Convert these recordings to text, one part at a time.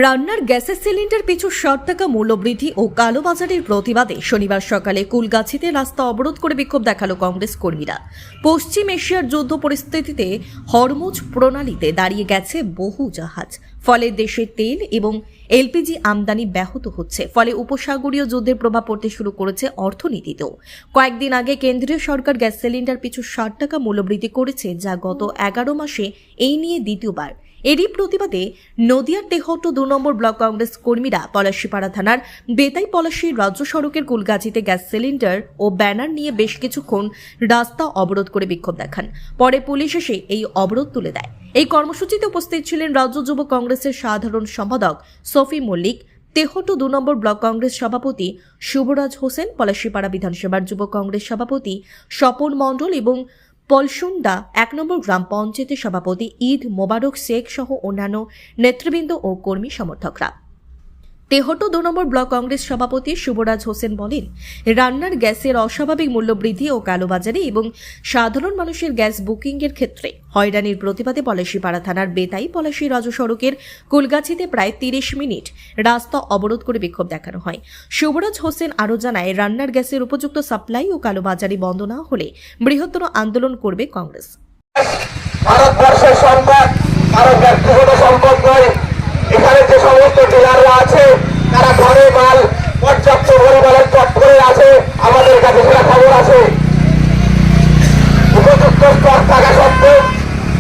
রান্নার গ্যাসের সিলিন্ডার পিছু ৬০ টাকা মূল্যবৃদ্ধি ও কালোবাজারের প্রতিবাদে শনিবার সকালে কুলগাছিতে রাস্তা অবরোধ করে বিক্ষোভ দেখালো কংগ্রেস কর্মীরা। পশ্চিম এশিয়ার যুদ্ধ পরিস্থিতিতে হরমুজ প্রণালীতে দাঁড়িয়ে গেছে বহু জাহাজ, ফলে দেশের তেল এবং এলপিজি আমদানি ব্যাহত হচ্ছে। ফলে উপসাগরীয় যুদ্ধের প্রভাব পড়তে শুরু করেছে অর্থনীতিতেও। কয়েকদিন আগে কেন্দ্রীয় সরকার গ্যাস সিলিন্ডার পিছু ৬০ টাকা মূল্যবৃদ্ধি করেছে, যা গত ১১ মাসে এই নিয়ে দ্বিতীয়বার। এরই প্রতিবাদে নদিয়ার তেহট্ট ২ নম্বর ব্লক কংগ্রেস কর্মীরা পলাশীপাড়া থানার বেতাই পলাশী রাজ্য সড়কের কুলগাছিতে গ্যাস সিলিন্ডার ও ব্যানার নিয়ে বেশ কিছুক্ষণ রাস্তা অবরোধ করে বিক্ষোভ দেখান। পরে পুলিশ এসে এই অবরোধ তুলে দেয়। এই কর্মসূচিতে উপস্থিত ছিলেন রাজ্য যুব কংগ্রেসের সাধারণ সম্পাদক সফি মল্লিক, তেহট্ট ২ নম্বর ব্লক কংগ্রেস সভাপতি শুভরাজ হোসেন, পলাশীপাড়া বিধানসভার যুব কংগ্রেস সভাপতি স্বপন মণ্ডল এবং পলসুন্ডা ১ নম্বর গ্রাম পঞ্চায়েতের সভাপতি ঈদ মোবারক শেখ সহ অন্যান্য নেতৃবৃন্দ ও কর্মী সমর্থকরা। তেহট্ট ২ নম্বর ব্লক কংগ্রেস সভাপতি শুভরাজ হোসেন বলেন, রান্নার গ্যাসের অস্বাভাবিক মূল্যবৃদ্ধি ও কালোবাজারি এবং সাধারণ মানুষের গ্যাস বুকিংয়ের ক্ষেত্রে হয়রানির প্রতিবাদে পলাশীপাড়া থানার বেতাই পলাশী রাজ্য সড়কের কুলগাছিতে প্রায় ৩০ মিনিট রাস্তা অবরোধ করে বিক্ষোভ দেখানো হয়। শুভরাজ হোসেন আরও জানায়, রান্নার গ্যাসের উপযুক্ত সাপ্লাই ও কালোবাজারি বন্ধ না হলে বৃহত্তর আন্দোলন করবে কংগ্রেস। ভারতবর্ষের সম্পদ কারো ব্যক্তিগত সম্পদ নয়। এখানে যে সমস্ত ডিলাররা আছে তারা ঘরে মাল পর্যাপ্ত পরিমাণের চট করে আছে, আমাদের কাছে সেটা খবর আছে। উপযুক্ত স্টক থাকা সত্ত্বেও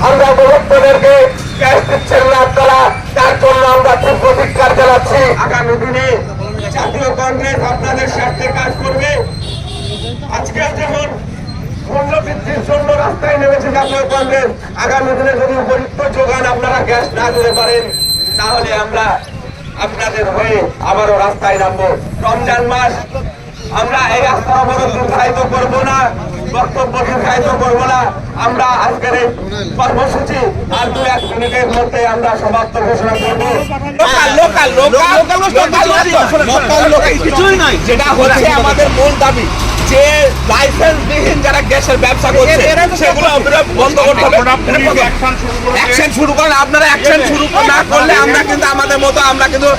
আমরা উপভোক্তাদেরকে গ্যাস দিচ্ছেন না আপনারা, তার জন্য আমরা তীব্র ধিক্কার জানাচ্ছি। আগামী দিনে জাতীয় কংগ্রেস আপনাদের স্বার্থে কাজ করবে। আজকে যেমন মূল্যবৃদ্ধির জন্য রাস্তায় নেমেছে জাতীয় কংগ্রেস, আগামী দিনে যদি উপযুক্ত যোগান আপনারা গ্যাস না দিতে পারেন তাহলে আমরা আপনাদের হয়ে আবারও রাস্তায় নামবো। রমজান মাস, আমরা এই রাস্তা অবরোধ দীর্ঘায়িত করবো না, বক্তব্য দীর্ঘায়িত করবো না। আমরা আজকের এই কর্মসূচি আর ২-১ মিনিটের মধ্যে আমরা সমাপ্ত ঘোষণা করবো। কিছুই নয়, যেটা হচ্ছে আমাদের মূল দাবি যে লাইসেন্সবিহীন যারা গ্যাসের ব্যবসা করছে সেগুলো বন্ধ করতে হবে। অ্যাকশন শুরু করেন, আপনারা অ্যাকশন শুরু না করলে আমরা কিন্তু আমাদের মতো আমরা কিন্তু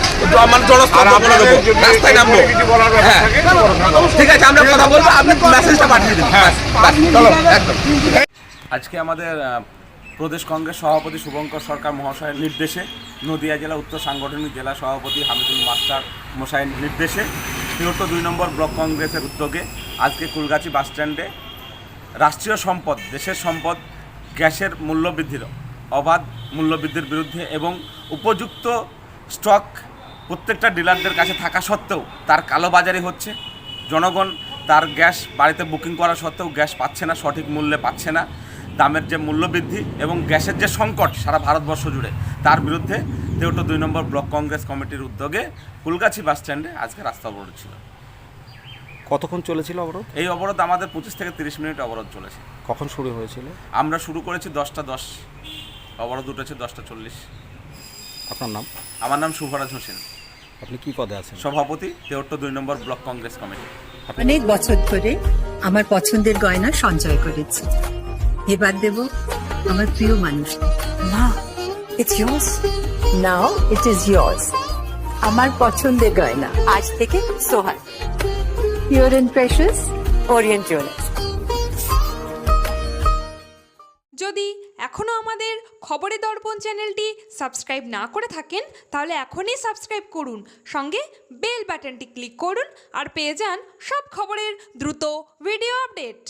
মানে জনস্থান করে দেবো, রাস্তায় নামবো। হ্যাঁ ঠিক আছে, আমরা কথা বলবো, আপনি মেসেজটা পাঠিয়ে দিন। আজকে আমাদের প্রদেশ কংগ্রেস সভাপতি শুভঙ্কর সরকার মহাশয়ের নির্দেশে, নদিয়া জেলা উত্তর সাংগঠনিক জেলা সভাপতি হামিদুল মাস্টার মশাইয়ের নির্দেশে, তেহট্ট ২ নম্বর ব্লক কংগ্রেসের উদ্যোগে আজকে কুলগাছি বাসস্ট্যান্ডে রাষ্ট্রীয় সম্পদ, দেশের সম্পদ গ্যাসের মূল্যবৃদ্ধির অবাধ মূল্যবৃদ্ধির বিরুদ্ধে এবং উপযুক্ত স্টক প্রত্যেকটা ডিলারদের কাছে থাকা সত্ত্বেও তার কালোবাজারি হচ্ছে। জনগণ তার গ্যাস বাড়িতে বুকিং করা সত্ত্বেও গ্যাস পাচ্ছে না, সঠিক মূল্যে পাচ্ছে না। দামের যে মূল্যবৃদ্ধি এবং গ্যাসের যে সংকট সারা ভারতবর্ষ জুড়ে, তার বিরুদ্ধে তেহট্ট ২ নম্বর ব্লক কংগ্রেস কমিটির উদ্যোগে কুলগাছি বাসস্ট্যান্ডে আজকে রাস্তা অবরোধ ছিল। কতক্ষণ চলেছিল অবরোধ? এই অবরোধ আমাদের ২৫ থেকে ৩০ মিনিট অবরোধ চলেছে। কখন শুরু হয়েছিল? আমরা শুরু করেছি ১০টা ১০, অবরোধ উঠেছে ১০টা ৪০। আপনার নাম? আমার নাম শুভরাজ হোসেন। আপনি কি পদে আছেন? সভাপতি, তেহট্ট ২ নম্বর ব্লক কংগ্রেস কমিটি। অনেক বছর ধরে আমার পছন্দের গয়না সঞ্চয় করেছি, এবার দেব আমার প্রিয় মানুষ। মা, it's yours. Now it is yours. আমার পছন্দের গয়না আজ থেকে সোহাগ, pure and precious, Orient Jewellers. যদি এখনও আমাদের খবরের দর্পণ চ্যানেলটি সাবস্ক্রাইব না করে থাকেন তাহলে এখনই সাবস্ক্রাইব করুন, সঙ্গে বেল বাটনটি ক্লিক করুন আর পেয়ে যান সব খবরের দ্রুত ভিডিও আপডেট।